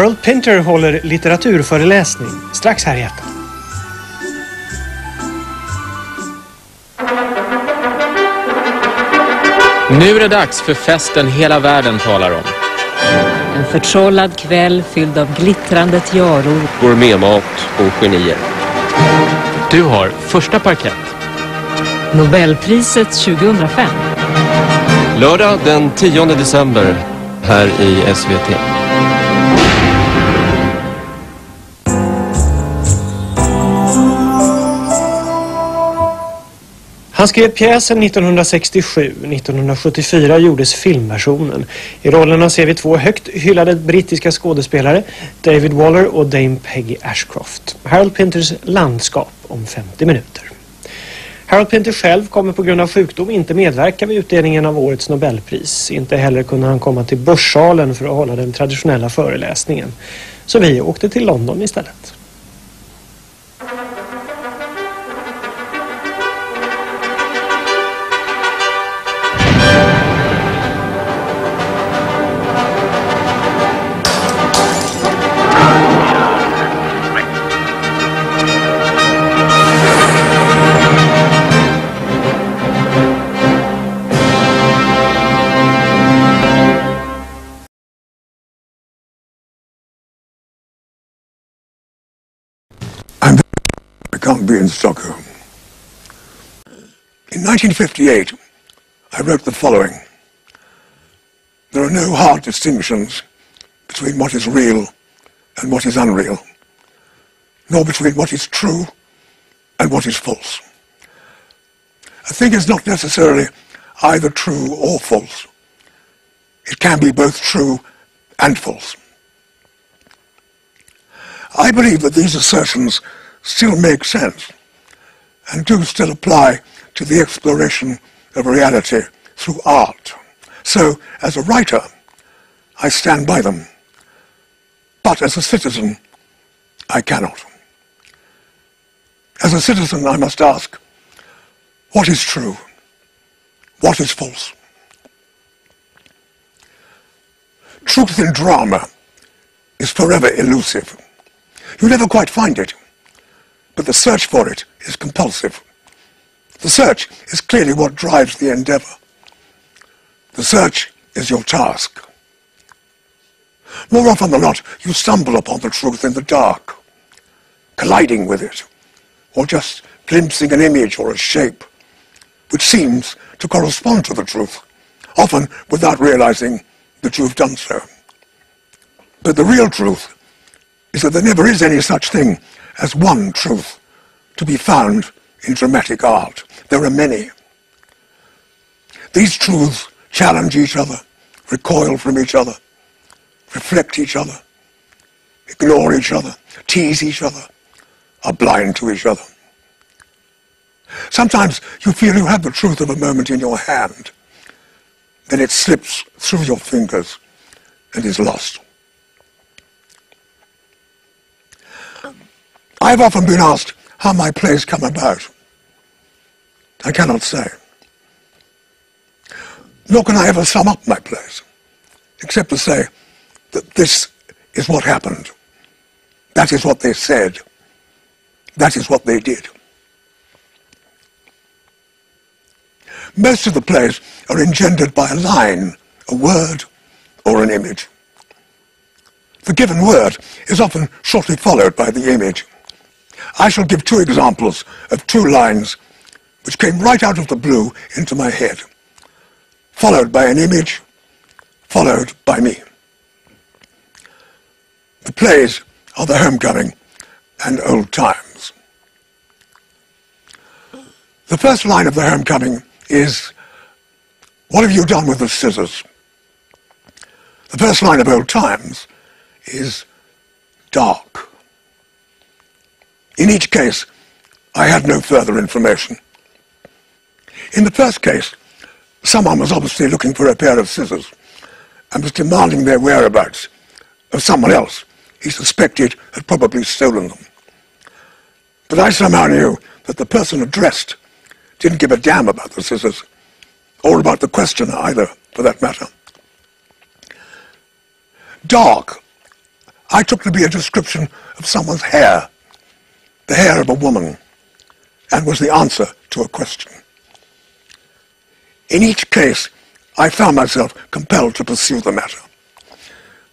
Harold Pinter håller litteraturföreläsning strax här i ettan. Nu är det dags för festen hela världen talar om. En förtrollad kväll fylld av glittrande tiaror, Gourmetmat och genier. Du har första parkett. Nobelpriset 2005. Lördag den 10 december här i SVT. Han skrev pjäsen 1967. 1974 gjordes filmversionen. I rollerna ser vi två högt hyllade brittiska skådespelare, David Waller och Dame Peggy Ashcroft. Harold Pinters landskap om 50 minuter. Harold Pinter själv kommer på grund av sjukdom inte medverka vid utdelningen av årets Nobelpris. Inte heller kunde han komma till Börssalen för att hålla den traditionella föreläsningen. Så vi åkte till London istället. I can't be in Stockholm. In 1958, I wrote the following. There are no hard distinctions between what is real and what is unreal, nor between what is true and what is false. A thing is not necessarily either true or false. It can be both true and false. I believe that these assertions still make sense and do still apply to the exploration of reality through art. So, as a writer, I stand by them. But as a citizen, I cannot. As a citizen, I must ask, what is true? What is false? Truth in drama is forever elusive. You never quite find it. But the search for it is compulsive. The search is clearly what drives the endeavor. The search is your task. More often than not, you stumble upon the truth in the dark, colliding with it, or just glimpsing an image or a shape, which seems to correspond to the truth, often without realizing that you've done so. But the real truth is that there never is any such thing as one truth to be found in dramatic art. There are many. These truths challenge each other, recoil from each other, reflect each other, ignore each other, tease each other, are blind to each other. Sometimes you feel you have the truth of a moment in your hand, then it slips through your fingers and is lost. I've often been asked how my plays come about. I cannot say. Nor can I ever sum up my plays, except to say that this is what happened. That is what they said. That is what they did. Most of the plays are engendered by a line, a word, or an image. The given word is often shortly followed by the image. I shall give two examples of two lines which came right out of the blue into my head, followed by an image, followed by me. The plays are The Homecoming and Old Times. The first line of The Homecoming is, "What have you done with the scissors?" The first line of Old Times is, "Dark." In each case, I had no further information. In the first case, someone was obviously looking for a pair of scissors and was demanding their whereabouts of someone else he suspected had probably stolen them. But I somehow knew that the person addressed didn't give a damn about the scissors, or about the questioner either, for that matter. Dark, I took to be a description of someone's hair, the hair of a woman, and was the answer to a question. In each case, I found myself compelled to pursue the matter.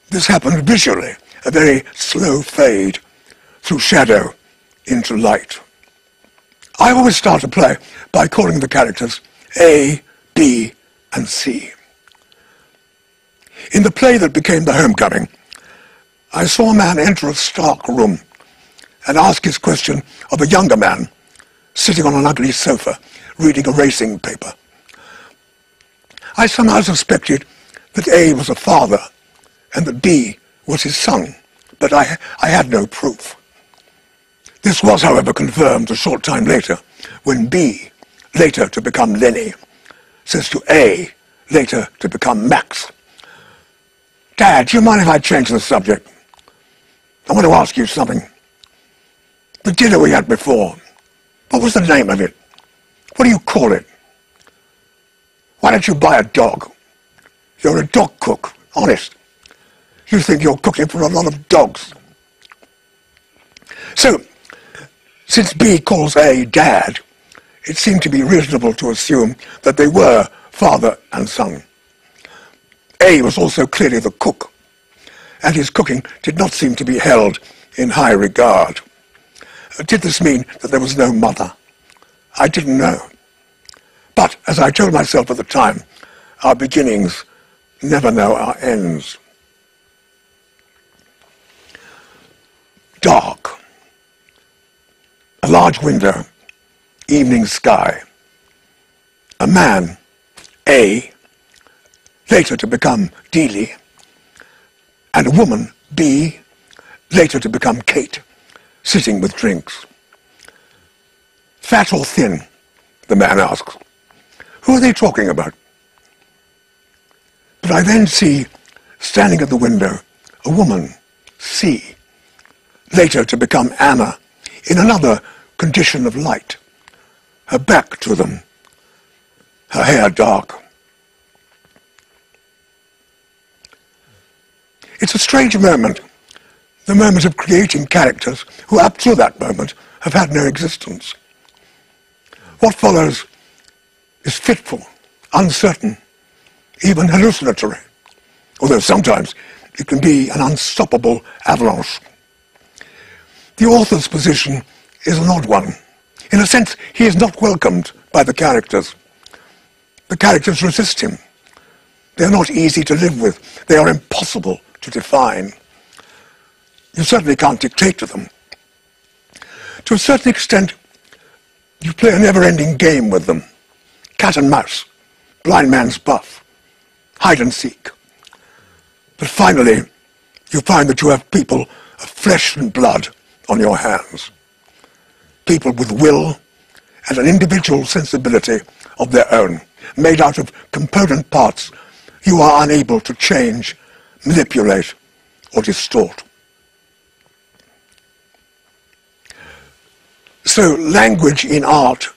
This happened visually, a very slow fade through shadow into light. I always start a play by calling the characters A, B, and C. In the play that became The Homecoming, I saw a man enter a stark room and ask his question of a younger man sitting on an ugly sofa reading a racing paper. I somehow suspected that A was a father and that B was his son, but I had no proof. This was, however, confirmed a short time later when B, later to become Lenny, says to A, later to become Max, "Dad, do you mind if I change the subject? I want to ask you something. The dinner we had before, what was the name of it? What do you call it? Why don't you buy a dog? You're a dog cook, honest. You think you're cooking for a lot of dogs." So, since B calls A Dad, it seemed to be reasonable to assume that they were father and son. A was also clearly the cook, and his cooking did not seem to be held in high regard. Did this mean that there was no mother? I didn't know. But, as I told myself at the time, our beginnings never know our ends. Dark. A large window, evening sky. A man, A, later to become Dealey, and a woman, B, later to become Kate, sitting with drinks. "Fat or thin?" the man asks. "Who are they talking about?" But I then see, standing at the window, a woman, C, later to become Anna, in another condition of light, her back to them, her hair dark. It's a strange moment, the moment of creating characters who up to that moment have had no existence. What follows is fitful, uncertain, even hallucinatory, although sometimes it can be an unstoppable avalanche. The author's position is an odd one. In a sense, he is not welcomed by the characters. The characters resist him. They are not easy to live with. They are impossible to define. You certainly can't dictate to them. To a certain extent, you play a never-ending game with them. Cat and mouse, blind man's buff, hide and seek. But finally, you find that you have people of flesh and blood on your hands. People with will and an individual sensibility of their own, made out of component parts you are unable to change, manipulate, or distort. So language in art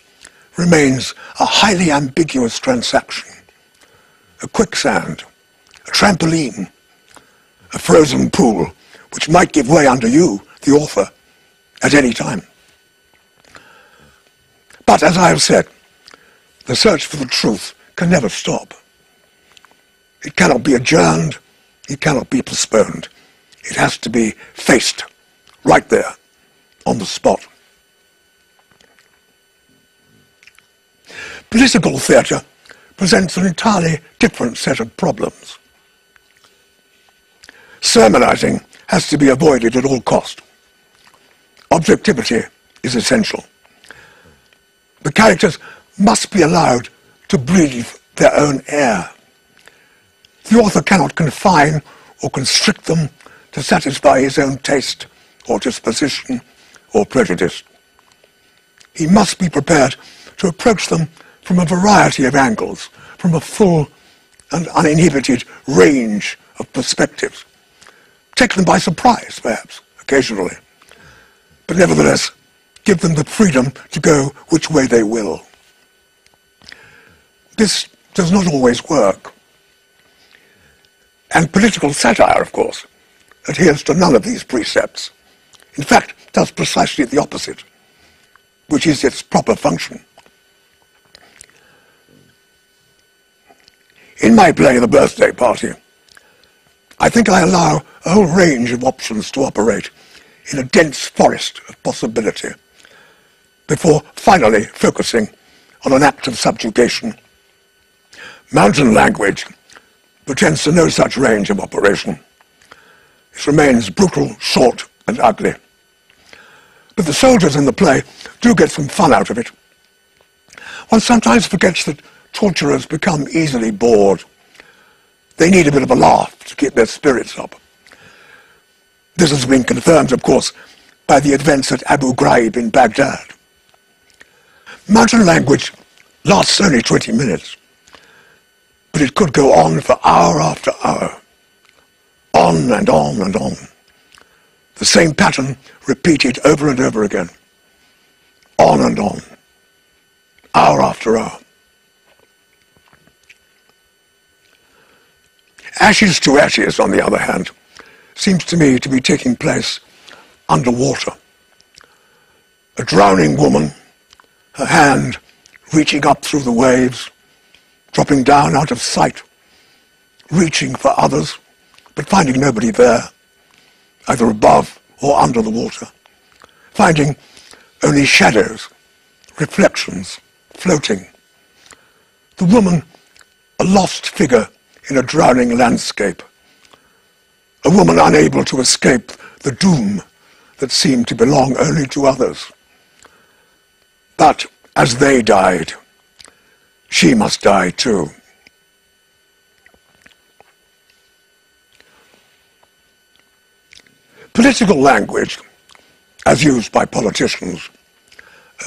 remains a highly ambiguous transaction, a quicksand, a trampoline, a frozen pool which might give way under you, the author, at any time. But as I have said, the search for the truth can never stop. It cannot be adjourned, it cannot be postponed. It has to be faced, right there, on the spot. Political theatre presents an entirely different set of problems. Sermonizing has to be avoided at all cost. Objectivity is essential. The characters must be allowed to breathe their own air. The author cannot confine or constrict them to satisfy his own taste or disposition or prejudice. He must be prepared to approach them from a variety of angles, from a full and uninhibited range of perspectives. Take them by surprise, perhaps, occasionally, but nevertheless, give them the freedom to go which way they will. This does not always work. And political satire, of course, adheres to none of these precepts. In fact, does precisely the opposite, which is its proper function. In my play, The Birthday Party, I think I allow a whole range of options to operate in a dense forest of possibility, before finally focusing on an act of subjugation. Mountain language pretends to no such range of operation. It remains brutal, short, and ugly. But the soldiers in the play do get some fun out of it. One sometimes forgets that torturers become easily bored. They need a bit of a laugh to keep their spirits up. This has been confirmed, of course, by the events at Abu Ghraib in Baghdad. Mountain language lasts only 20 minutes, but it could go on for hour after hour, on and on and on. The same pattern repeated over and over again, on and on, hour after hour. Ashes to Ashes, on the other hand, seems to me to be taking place underwater. A drowning woman, her hand reaching up through the waves, dropping down out of sight, reaching for others, but finding nobody there, either above or under the water, finding only shadows, reflections, floating. The woman, a lost figure in a drowning landscape, a woman unable to escape the doom that seemed to belong only to others. But as they died, she must die too. Political language, as used by politicians,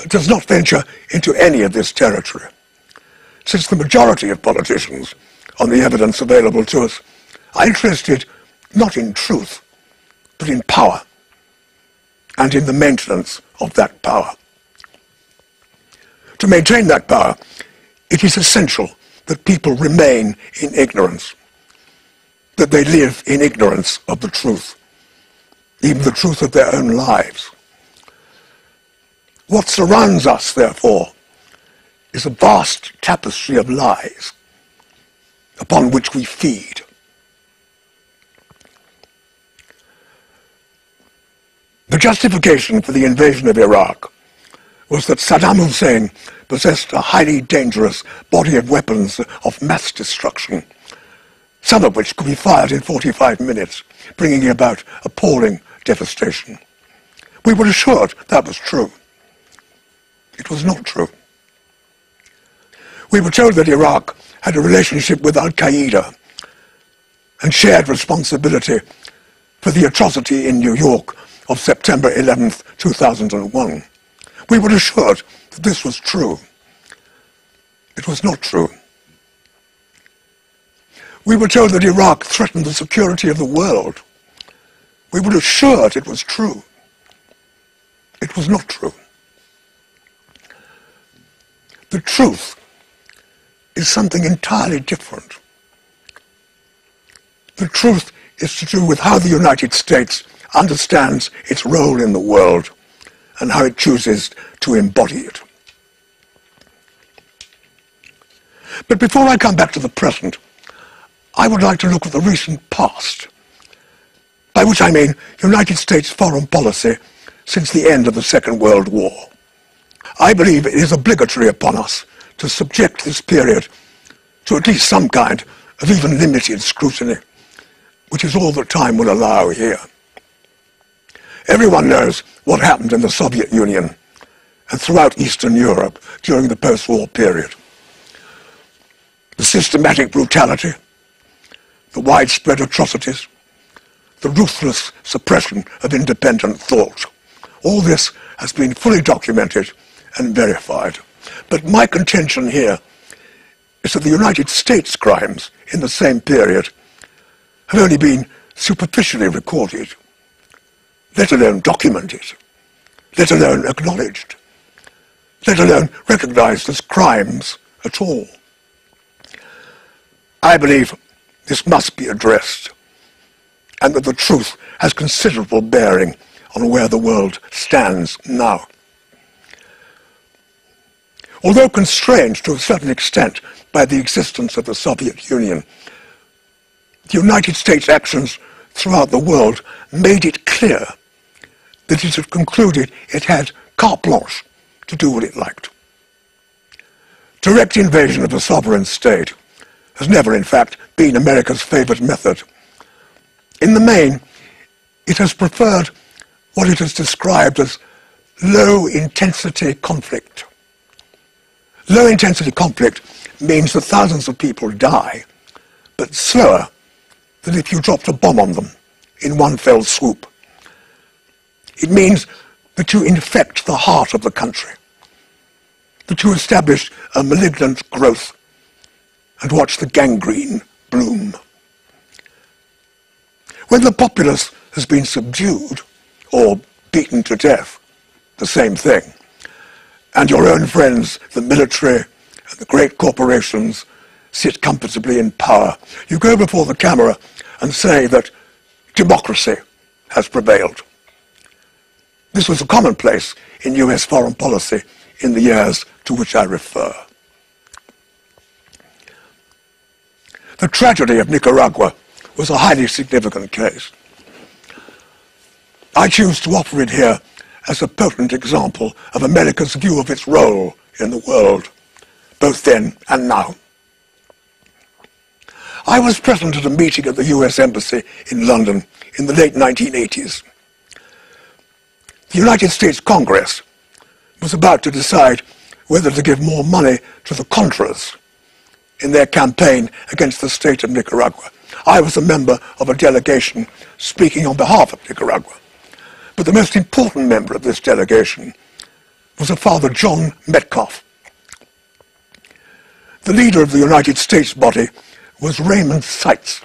does not venture into any of this territory, since the majority of politicians, on the evidence available to us, are interested not in truth, but in power, and in the maintenance of that power. To maintain that power, it is essential that people remain in ignorance, that they live in ignorance of the truth, even the truth of their own lives. What surrounds us, therefore, is a vast tapestry of lies upon which we feed. The justification for the invasion of Iraq was that Saddam Hussein possessed a highly dangerous body of weapons of mass destruction, some of which could be fired in 45 minutes, bringing about appalling devastation. We were assured that was true. It was not true. We were told that Iraq had a relationship with Al-Qaeda and shared responsibility for the atrocity in New York of September 11th, 2001. We were assured that this was true. It was not true. We were told that Iraq threatened the security of the world. We were assured it was true. It was not true. The truth is something entirely different. The truth is to do with how the United States understands its role in the world and how it chooses to embody it. But before I come back to the present, I would like to look at the recent past, by which I mean United States foreign policy since the end of the Second World War. I believe it is obligatory upon us to subject this period to at least some kind of even limited scrutiny, which is all that time will allow here. Everyone knows what happened in the Soviet Union and throughout Eastern Europe during the post-war period. The systematic brutality, the widespread atrocities, the ruthless suppression of independent thought. All this has been fully documented and verified. But my contention here is that the United States crimes in the same period have only been superficially recorded, let alone documented, let alone acknowledged, let alone recognized as crimes at all. I believe this must be addressed, and that the truth has considerable bearing on where the world stands now. Although constrained to a certain extent by the existence of the Soviet Union, the United States' actions throughout the world made it clear that it had concluded it had carte blanche to do what it liked. Direct invasion of a sovereign state has never, in fact, been America's favored method. In the main, it has preferred what it has described as low-intensity conflict. Low-intensity conflict means that thousands of people die, but slower than if you dropped a bomb on them in one fell swoop. It means that you infect the heart of the country, that you establish a malignant growth and watch the gangrene bloom. When the populace has been subdued or beaten to death, the same thing, and your own friends, the military and the great corporations, sit comfortably in power, you go before the camera and say that democracy has prevailed. This was a commonplace in US foreign policy in the years to which I refer. The tragedy of Nicaragua was a highly significant case. I choose to offer it here as a potent example of America's view of its role in the world, both then and now. I was present at a meeting at the US Embassy in London in the late 1980s. The United States Congress was about to decide whether to give more money to the Contras in their campaign against the state of Nicaragua. I was a member of a delegation speaking on behalf of Nicaragua. But the most important member of this delegation was a Father John Metcalf. The leader of the United States body was Raymond Seitz,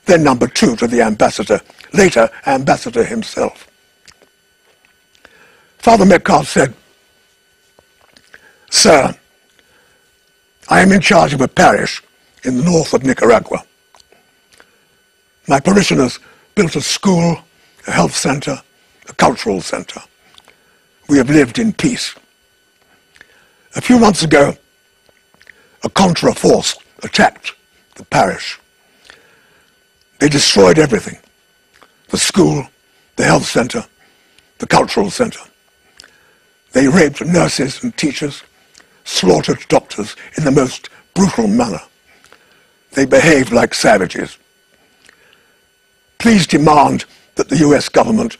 then number 2 to the ambassador, later ambassador himself. Father Metcalf said, "Sir, I am in charge of a parish in the north of Nicaragua. My parishioners built a school, a health center, a cultural center. We have lived in peace. A few months ago, a Contra force attacked the parish. They destroyed everything: the school, the health center, the cultural center. They raped nurses and teachers, slaughtered doctors in the most brutal manner. They behaved like savages. Please demand that the US government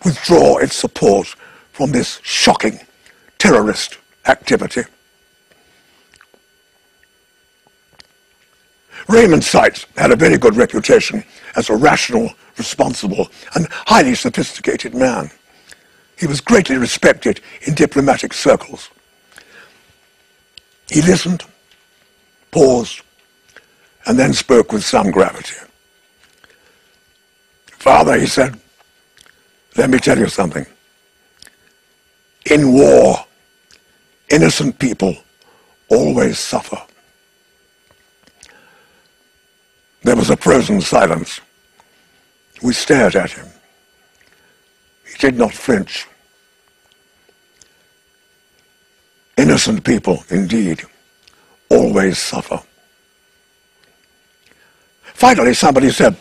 withdraw its support from this shocking terrorist activity." Raymond Seitz had a very good reputation as a rational, responsible, and highly sophisticated man. He was greatly respected in diplomatic circles. He listened, paused, and then spoke with some gravity. "Father," he said, "let me tell you something. In war, innocent people always suffer." There was a frozen silence. We stared at him. He did not flinch. Innocent people, indeed, always suffer. Finally, somebody said,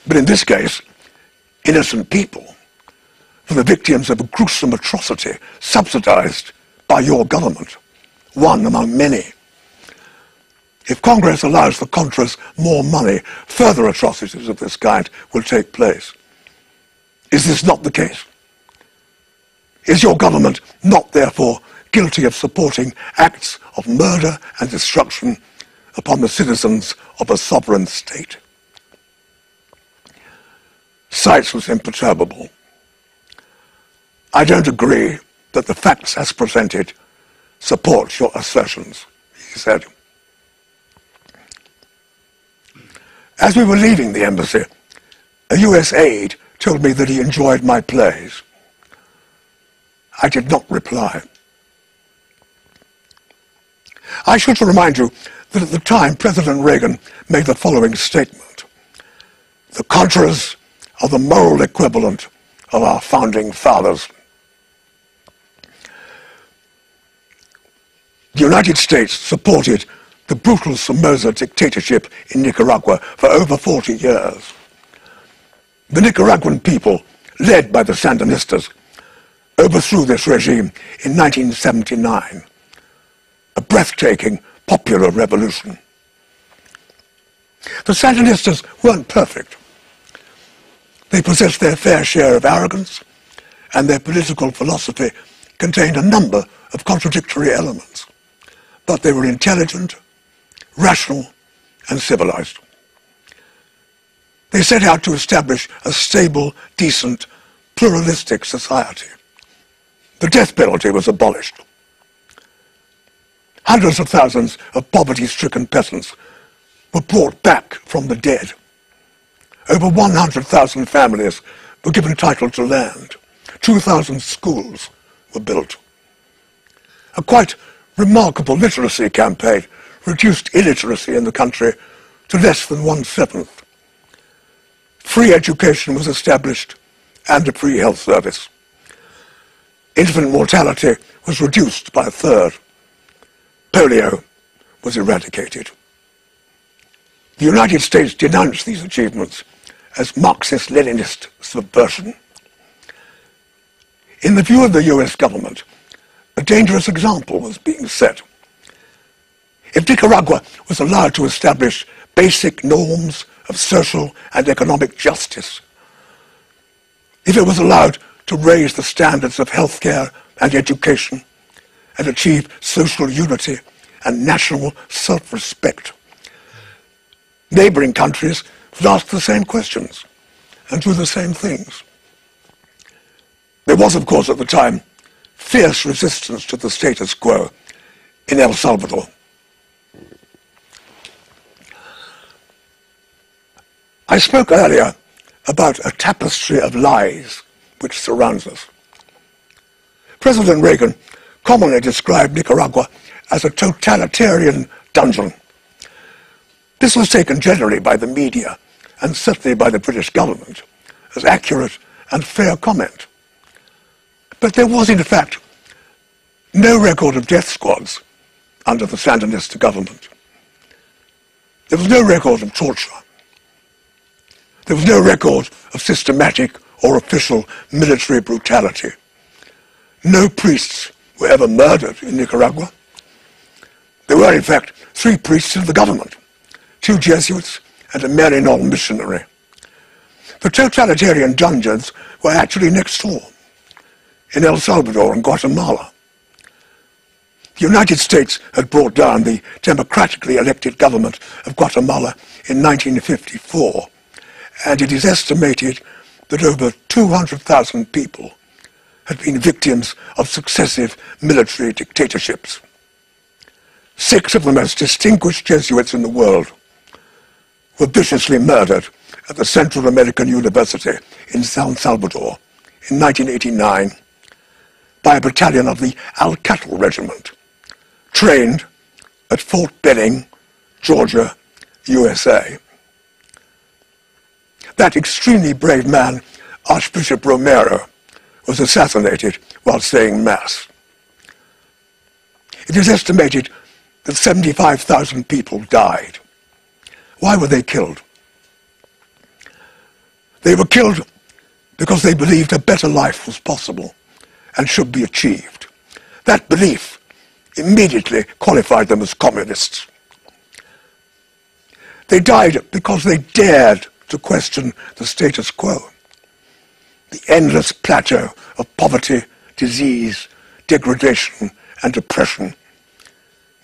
"But in this case, innocent people were the victims of a gruesome atrocity subsidized by your government, one among many. If Congress allows the Contras more money, further atrocities of this kind will take place. Is this not the case? Is your government not, therefore, guilty of supporting acts of murder and destruction upon the citizens of a sovereign state?" Seitz was imperturbable. "I don't agree that the facts as presented support your assertions," he said. As we were leaving the embassy, a US aide told me that he enjoyed my plays. I did not reply. I should remind you that at the time President Reagan made the following statement: the conquerors of the moral equivalent of our founding fathers. The United States supported the brutal Somoza dictatorship in Nicaragua for over 40 years. The Nicaraguan people, led by the Sandinistas, overthrew this regime in 1979, a breathtaking popular revolution. The Sandinistas weren't perfect. They possessed their fair share of arrogance, and their political philosophy contained a number of contradictory elements. But they were intelligent, rational, and civilized. They set out to establish a stable, decent, pluralistic society. The death penalty was abolished. Hundreds of thousands of poverty-stricken peasants were brought back from the dead. Over 100,000 families were given title to land. 2,000 schools were built. A quite remarkable literacy campaign reduced illiteracy in the country to less than 1/7. Free education was established and a free health service. Infant mortality was reduced by 1/3. Polio was eradicated. The United States denounced these achievements as Marxist-Leninist subversion. In the view of the US government, a dangerous example was being set. If Nicaragua was allowed to establish basic norms of social and economic justice, if it was allowed to raise the standards of healthcare and education and achieve social unity and national self-respect, neighboring countries would ask the same questions and do the same things. There was, of course, at the time, fierce resistance to the status quo in El Salvador. I spoke earlier about a tapestry of lies which surrounds us. President Reagan commonly described Nicaragua as a totalitarian dungeon. This was taken generally by the media, and certainly by the British government, as accurate and fair comment. But there was, in fact, no record of death squads under the Sandinista government. There was no record of torture. There was no record of systematic or official military brutality. No priests were ever murdered in Nicaragua. There were, in fact, 3 priests in the government, 2 Jesuits and a Maryknoll missionary. The totalitarian dungeons were actually next door, in El Salvador and Guatemala. The United States had brought down the democratically elected government of Guatemala in 1954, and it is estimated that over 200,000 people had been victims of successive military dictatorships. 6 of the most distinguished Jesuits in the world were viciously murdered at the Central American University in San Salvador in 1989 by a battalion of the Alcatl Regiment, trained at Fort Benning, Georgia, USA. That extremely brave man, Archbishop Romero, was assassinated while saying Mass. It is estimated that 75,000 people died. Why were they killed? They were killed because they believed a better life was possible and should be achieved. That belief immediately qualified them as communists. They died because they dared to question the status quo, the endless plateau of poverty, disease, degradation, and oppression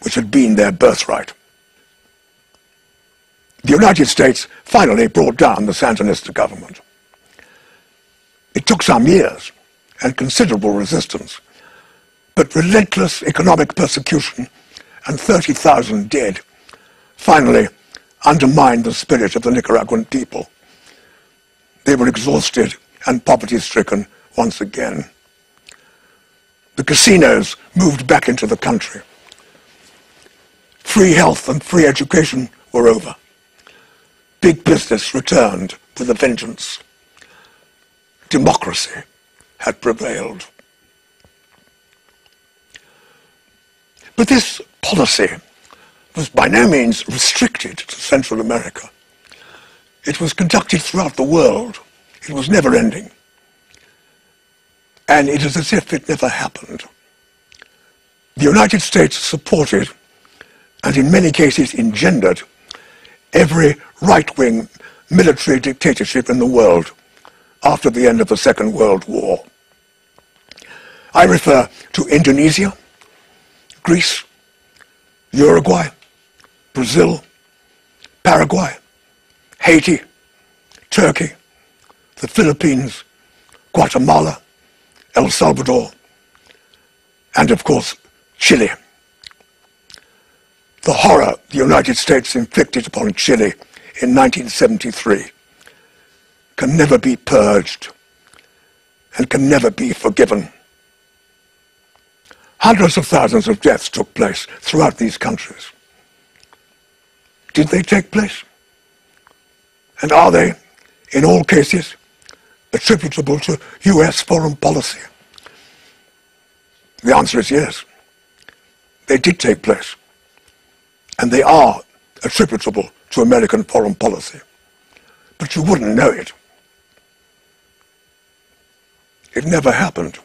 which had been their birthright. The United States finally brought down the Sandinista government. It took some years and considerable resistance, but relentless economic persecution and 30,000 dead finally undermined the spirit of the Nicaraguan people. They were exhausted and poverty-stricken once again. The casinos moved back into the country. Free health and free education were over. Big business returned with a vengeance. Democracy had prevailed. But this policy was by no means restricted to Central America. It was conducted throughout the world. It was never ending. And it is as if it never happened. The United States supported, and in many cases engendered, every right-wing military dictatorship in the world after the end of the Second World War. I refer to Indonesia, Greece, Uruguay, Brazil, Paraguay, Haiti, Turkey, the Philippines, Guatemala, El Salvador, and of course, Chile. The horror the United States inflicted upon Chile in 1973 can never be purged and can never be forgiven. Hundreds of thousands of deaths took place throughout these countries. Did they take place? And are they, in all cases, attributable to US foreign policy? The answer is yes. They did take place. And they are attributable to American foreign policy. But you wouldn't know it. It never happened.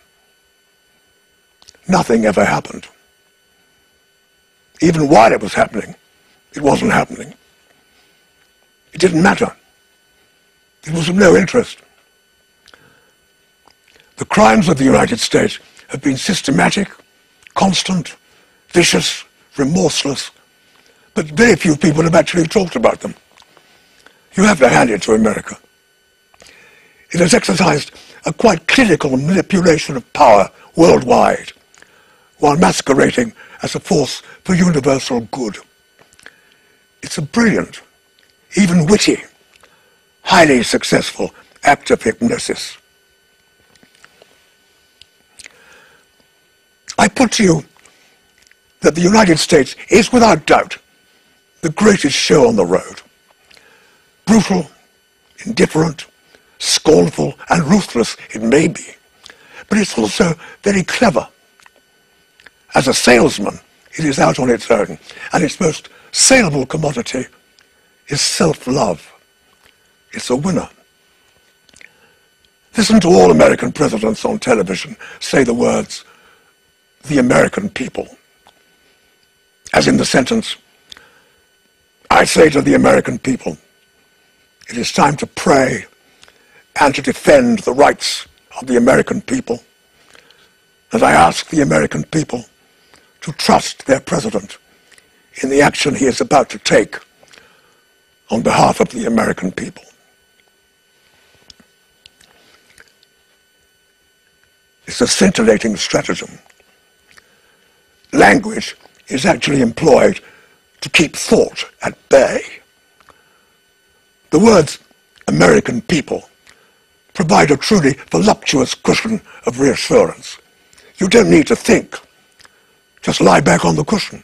Nothing ever happened. Even while it was happening, it wasn't happening. It didn't matter. It was of no interest. The crimes of the United States have been systematic, constant, vicious, remorseless, but very few people have actually talked about them. You have to hand it to America. It has exercised a quite clinical manipulation of power worldwide, while masquerading as a force for universal good. It's a brilliant, even witty, highly successful act of hypnosis. I put to you that the United States is without doubt the greatest show on the road. Brutal, indifferent, scornful, and ruthless it may be, but it's also very clever. As a salesman, it is out on its own, and its most saleable commodity is self-love. It's a winner. Listen to all American presidents on television say the words, "the American people." As in the sentence, I say to the American people, it is time to pray and to defend the rights of the American people. And I ask the American people to trust their president in the action he is about to take on behalf of the American people. It's a scintillating stratagem. Language is actually employed to keep thought at bay. The words American people provide a truly voluptuous cushion of reassurance. You don't need to think. Just lie back on the cushion.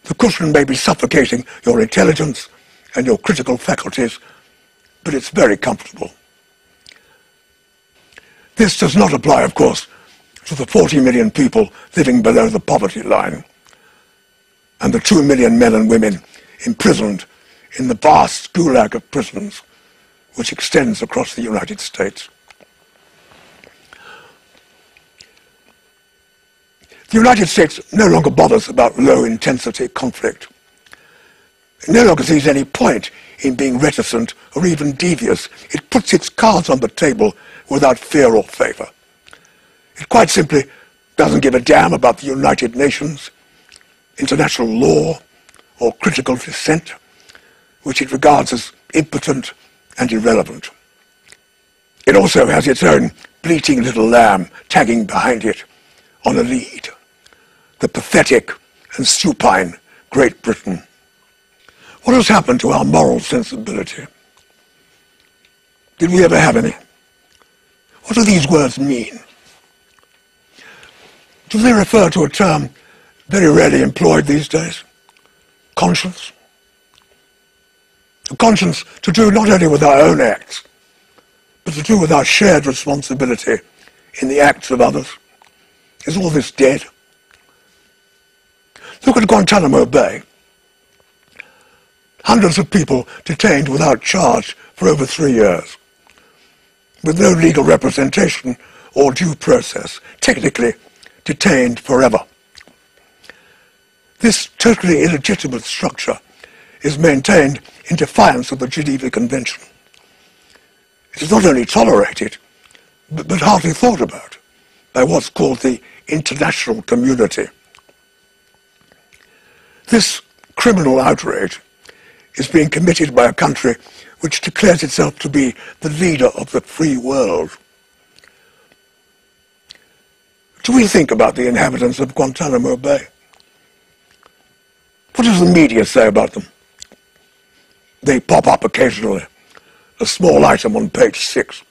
The cushion may be suffocating your intelligence and your critical faculties, but it's very comfortable. This does not apply, of course, to the 40 million people living below the poverty line and the 2 million men and women imprisoned in the vast gulag of prisons which extends across the United States. The United States no longer bothers about low-intensity conflict. It no longer sees any point in being reticent or even devious. It puts its cards on the table without fear or favor. It quite simply doesn't give a damn about the United Nations, international law, or critical dissent, which it regards as impotent and irrelevant. It also has its own bleating little lamb tagging behind it on a lead, the pathetic and supine Great Britain. What has happened to our moral sensibility? Did we ever have any? What do these words mean? Do they refer to a term very rarely employed these days? Conscience? A conscience to do not only with our own acts, but to do with our shared responsibility in the acts of others. Is all this dead? Look at Guantanamo Bay. Hundreds of people detained without charge for over 3 years, with no legal representation or due process, technically detained forever. This totally illegitimate structure is maintained in defiance of the Geneva Convention. It is not only tolerated, but hardly thought about by what's called the international community. This criminal outrage is being committed by a country which declares itself to be the leader of the free world. Do we think about the inhabitants of Guantanamo Bay? What does the media say about them? They pop up occasionally, a small item on page 6.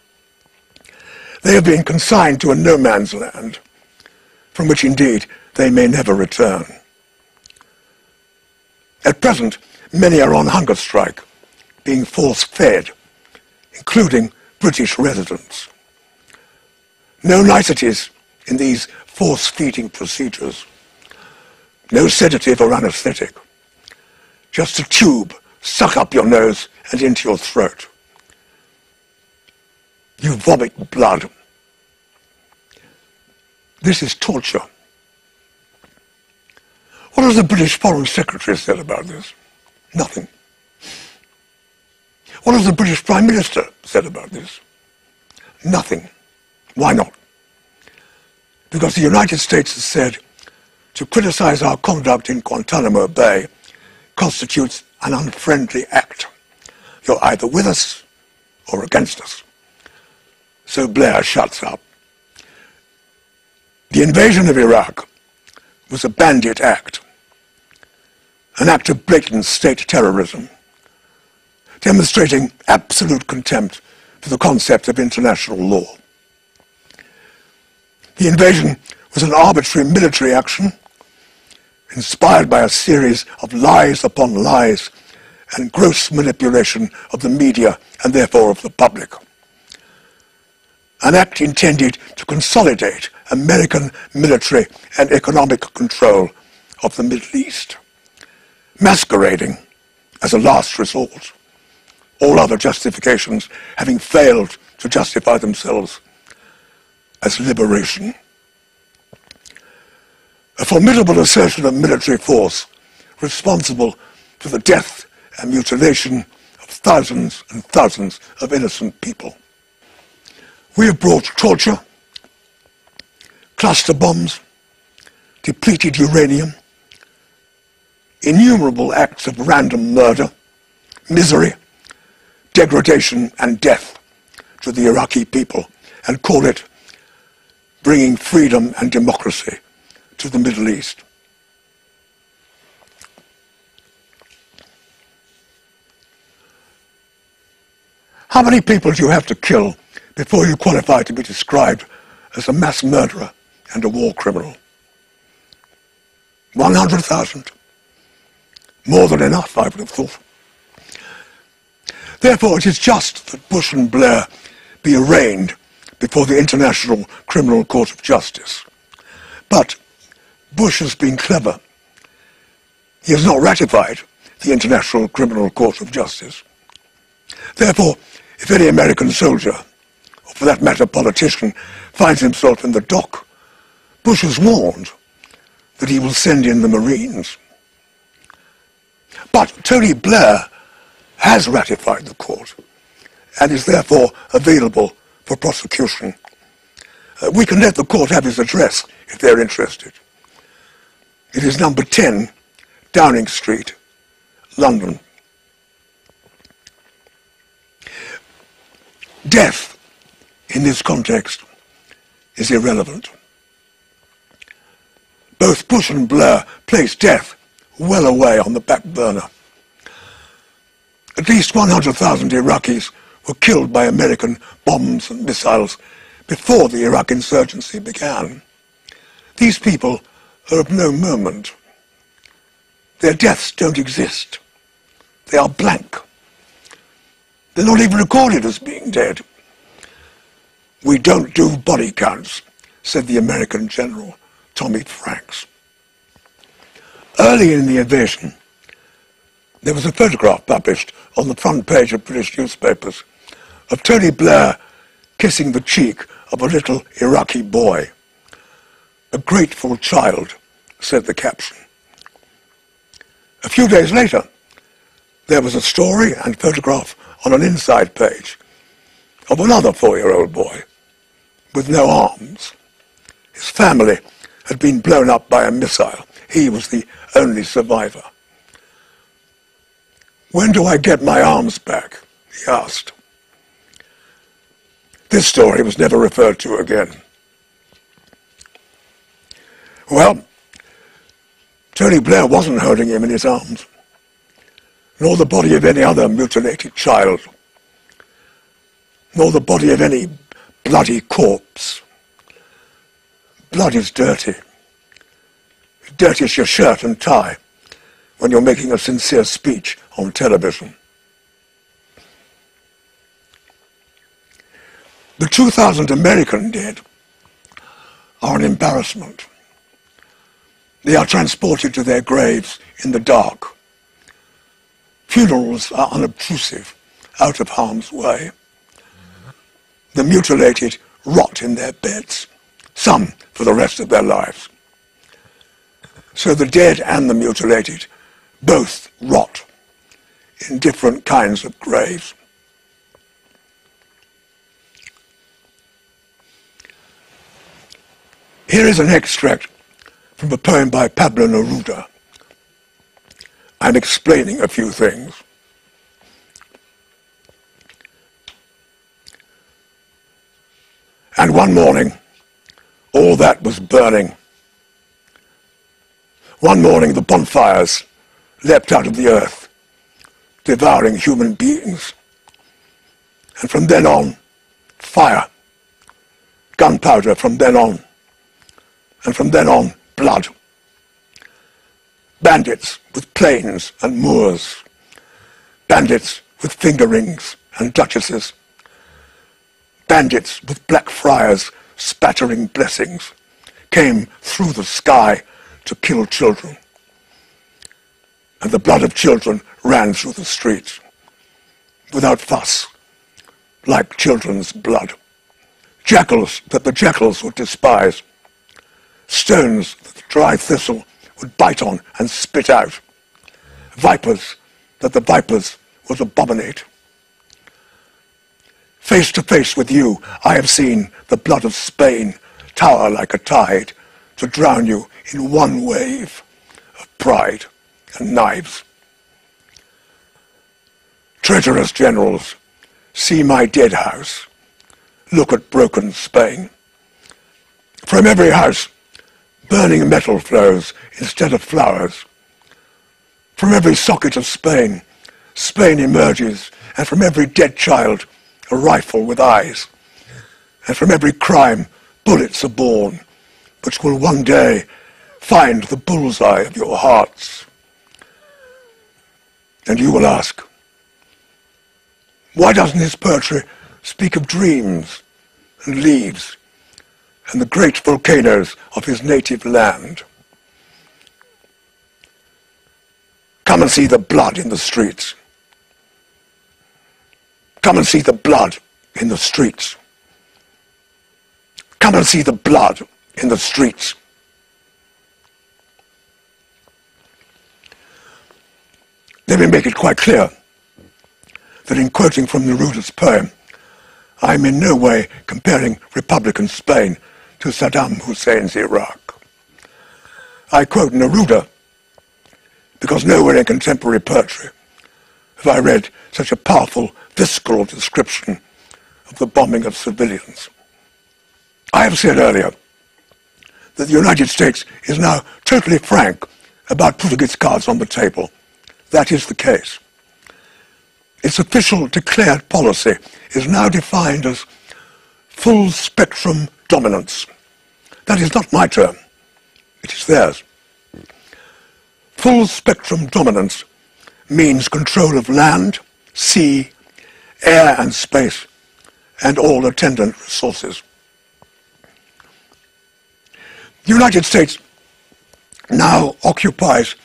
They have been consigned to a no man's land, from which indeed they may never return. At present, many are on hunger strike, being force-fed, including British residents. No niceties in these force-feeding procedures. No sedative or anesthetic. Just a tube suck up your nose and into your throat. You vomit blood. This is torture. What has the British Foreign Secretary said about this? Nothing. What has the British Prime Minister said about this? Nothing. Why not? Because the United States has said to criticize our conduct in Guantanamo Bay constitutes an unfriendly act. You're either with us or against us. So Blair shuts up. The invasion of Iraq was a bandit act, an act of blatant state terrorism, demonstrating absolute contempt for the concept of international law. The invasion was an arbitrary military action inspired by a series of lies upon lies and gross manipulation of the media and therefore of the public. An act intended to consolidate American military and economic control of the Middle East, masquerading as a last resort, all other justifications having failed to justify themselves as liberation. A formidable assertion of military force responsible for the death and mutilation of thousands and thousands of innocent people. We have brought torture, cluster bombs, depleted uranium, innumerable acts of random murder, misery, degradation and death to the Iraqi people, and call it bringing freedom and democracy to the Middle East. How many people do you have to kill before you qualify to be described as a mass murderer and a war criminal? 100,000. More than enough, I would have thought. Therefore, it is just that Bush and Blair be arraigned before the International Criminal Court of Justice. But Bush has been clever. He has not ratified the International Criminal Court of Justice. Therefore, if any American soldier, or for that matter politician, finds himself in the dock, Bush has warned that he will send in the Marines. But Tony Blair has ratified the court and is therefore available for prosecution. We can let the court have his address if they're interested. It is number 10, Downing Street, London. Death, in this context, is irrelevant. Both Bush and Blair placed death well away on the back burner. At least 100,000 Iraqis were killed by American bombs and missiles before the Iraq insurgency began. These people are of no moment. Their deaths don't exist. They are blank. They're not even recorded as being dead. "We don't do body counts," said the American general, Tommy Franks. Early in the invasion, there was a photograph published on the front page of British newspapers of Tony Blair kissing the cheek of a little Iraqi boy. "A grateful child," said the caption. A few days later, there was a story and photograph on an inside page of another 4-year-old boy with no arms. His family had been blown up by a missile. He was the only survivor. "When do I get my arms back?" he asked. This story was never referred to again. Well, Tony Blair wasn't holding him in his arms, nor the body of any other mutilated child, nor the body of any bloody corpse. Blood is dirty. It dirties your shirt and tie when you're making a sincere speech on television. The 2,000 American dead are an embarrassment. They are transported to their graves in the dark. Funerals are unobtrusive, out of harm's way. The mutilated rot in their beds, some for the rest of their lives. So the dead and the mutilated both rot in different kinds of graves. Here is an extract from a poem by Pablo Neruda. I'm explaining a few things. And one morning, all that was burning. One morning, the bonfires leapt out of the earth, devouring human beings. And from then on, fire, gunpowder from then on, and from then on, blood. Bandits with planes and moors. Bandits with finger rings and duchesses. Bandits with black friars spattering blessings came through the sky to kill children. And the blood of children ran through the streets without fuss, like children's blood. Jackals that the jackals would despise. Stones that the dry thistle would bite on and spit out. Vipers that the vipers would abominate. Face to face with you, I have seen the blood of Spain tower like a tide to drown you in one wave of pride and knives. Treacherous generals, see my dead house. Look at broken Spain. From every house, burning metal flows instead of flowers. From every socket of Spain, Spain emerges, and from every dead child, a rifle with eyes. And from every crime, bullets are born, which will one day find the bullseye of your hearts. And you will ask, why doesn't his poetry speak of dreams and leaves and the great volcanoes of his native land? Come and see the blood in the streets. Come and see the blood in the streets. Come and see the blood in the streets. Let me make it quite clear that in quoting from Neruda's poem, I am in no way comparing Republican Spain to Saddam Hussein's Iraq. I quote Neruda because nowhere in contemporary poetry have I read such a powerful, visceral description of the bombing of civilians. I have said earlier that the United States is now totally frank about putting its cards on the table. That is the case. Its official declared policy is now defined as full spectrum dominance. That is not my term. It is theirs. Full spectrum dominance means control of land, sea, air and space, and all attendant resources. The United States now occupies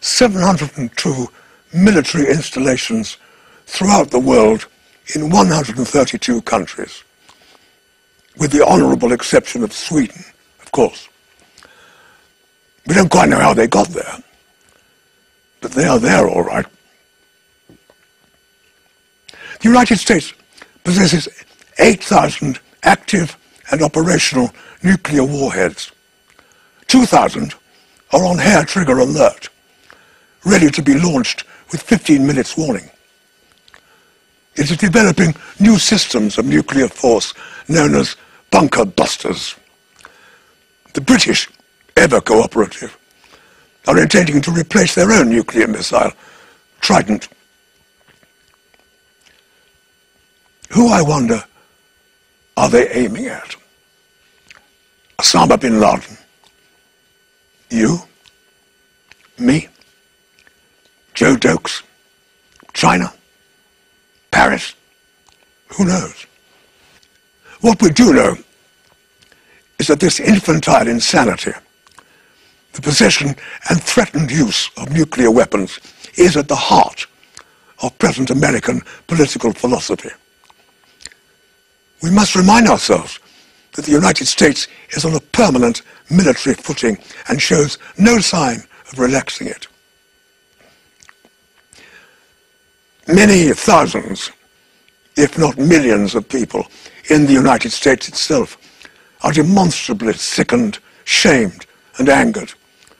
702 military installations throughout the world in 132 countries, with the honourable exception of Sweden, of course. We don't quite know how they got there, but they are there all right. The United States possesses 8,000 active and operational nuclear warheads. 2,000 are on hair-trigger alert, ready to be launched with 15 minutes warning. It is developing new systems of nuclear force known as bunker busters. The British, ever cooperative, are intending to replace their own nuclear missile, Trident. Who, I wonder, are they aiming at? Osama bin Laden? You? Me? Joe Dokes? China? Paris? Who knows? What we do know is that this infantile insanity, the possession and threatened use of nuclear weapons, is at the heart of present American political philosophy. We must remind ourselves that the United States is on a permanent military footing and shows no sign of relaxing it. Many thousands, if not millions of people in the United States itself are demonstrably sickened, shamed and angered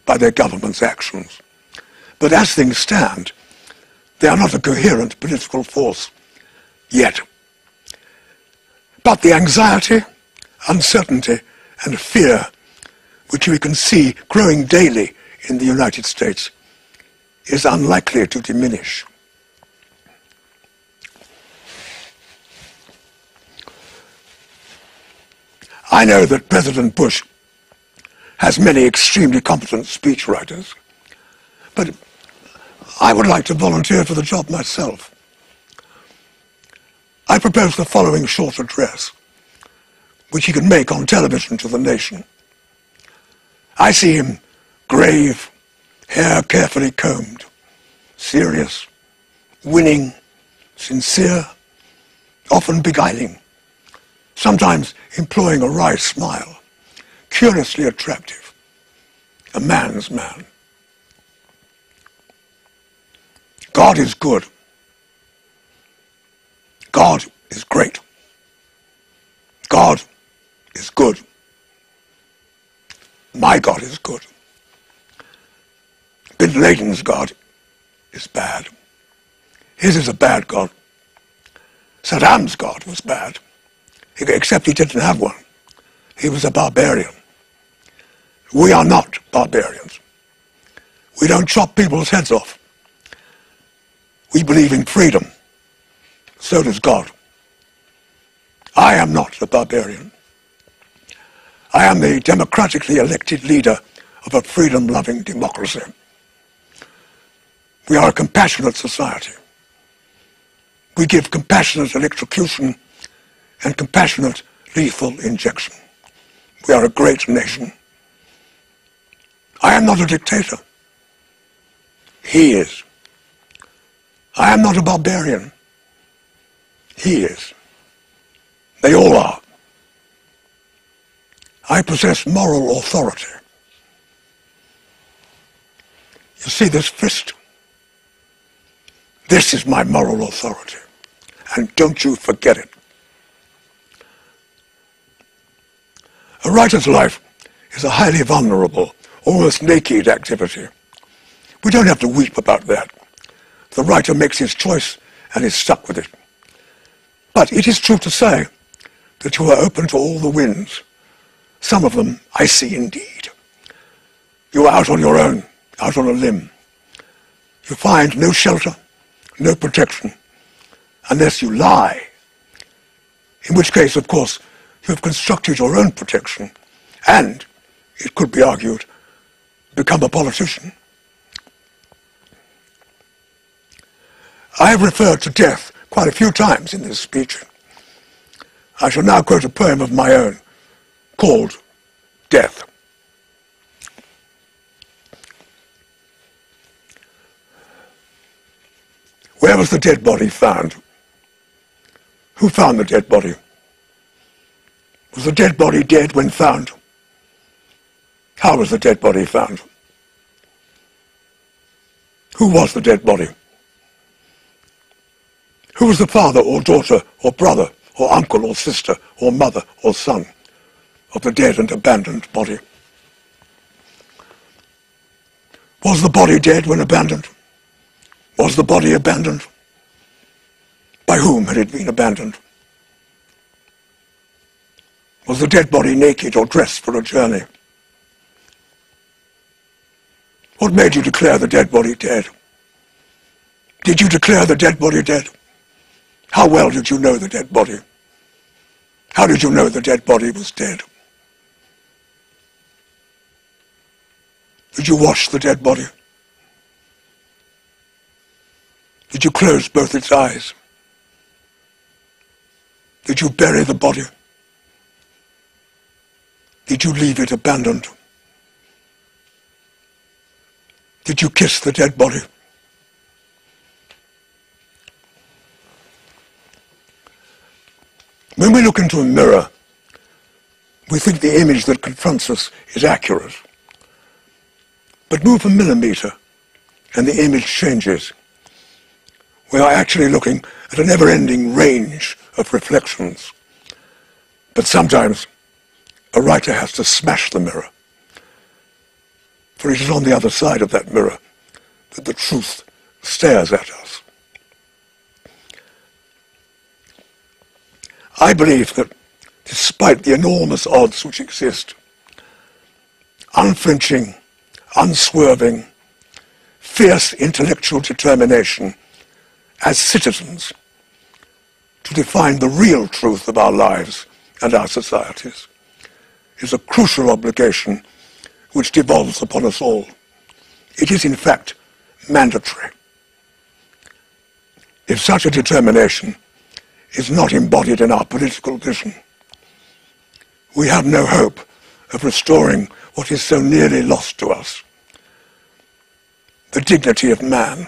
by their government's actions. But as things stand, they are not a coherent political force yet. But the anxiety, uncertainty and fear which we can see growing daily in the United States is unlikely to diminish. I know that President Bush has many extremely competent speechwriters, but I would like to volunteer for the job myself. I propose the following short address, which he can make on television to the nation. I see him grave, hair carefully combed, serious, winning, sincere, often beguiling, sometimes employing a wry smile, curiously attractive, a man's man. God is good. God is great. God is good. My God is good. Bin Laden's God is bad. His is a bad God. Saddam's God was bad, except he didn't have one. He was a barbarian. We are not barbarians. We don't chop people's heads off. We believe in freedom. So does God. I am not a barbarian. I am the democratically elected leader of a freedom-loving democracy. We are a compassionate society. We give compassionate electrocution and compassionate lethal injection. We are a great nation. I am not a dictator. He is. I am not a barbarian. He is. They all are. I possess moral authority. You see this fist? This is my moral authority. And don't you forget it. A writer's life is a highly vulnerable, almost naked activity. We don't have to weep about that. The writer makes his choice and is stuck with it. But it is true to say that you are open to all the winds. Some of them I see indeed. You are out on your own, out on a limb. You find no shelter, no protection, unless you lie. In which case, of course, you have constructed your own protection and, it could be argued, become a politician. I have referred to death quite a few times in this speech. I shall now quote a poem of my own called Death. Where was the dead body found? Who found the dead body? Was the dead body dead when found? How was the dead body found? Who was the dead body? Who was the father or daughter or brother or uncle or sister or mother or son of the dead and abandoned body? Was the body dead when abandoned? Was the body abandoned? By whom had it been abandoned? Was the dead body naked or dressed for a journey? What made you declare the dead body dead? Did you declare the dead body dead? How well did you know the dead body? How did you know the dead body was dead? Did you wash the dead body? Did you close both its eyes? Did you bury the body? Did you leave it abandoned? Did you kiss the dead body? When we look into a mirror, we think the image that confronts us is accurate. But move a millimeter and the image changes. We are actually looking at a never-ending range of reflections. But sometimes a writer has to smash the mirror, for it is on the other side of that mirror that the truth stares at us. I believe that despite the enormous odds which exist, unflinching, unswerving, fierce intellectual determination as citizens to define the real truth of our lives and our societies is a crucial obligation which devolves upon us all. It is in fact mandatory. If such a determination is not embodied in our political vision, we have no hope of restoring what is so nearly lost to us, the dignity of man.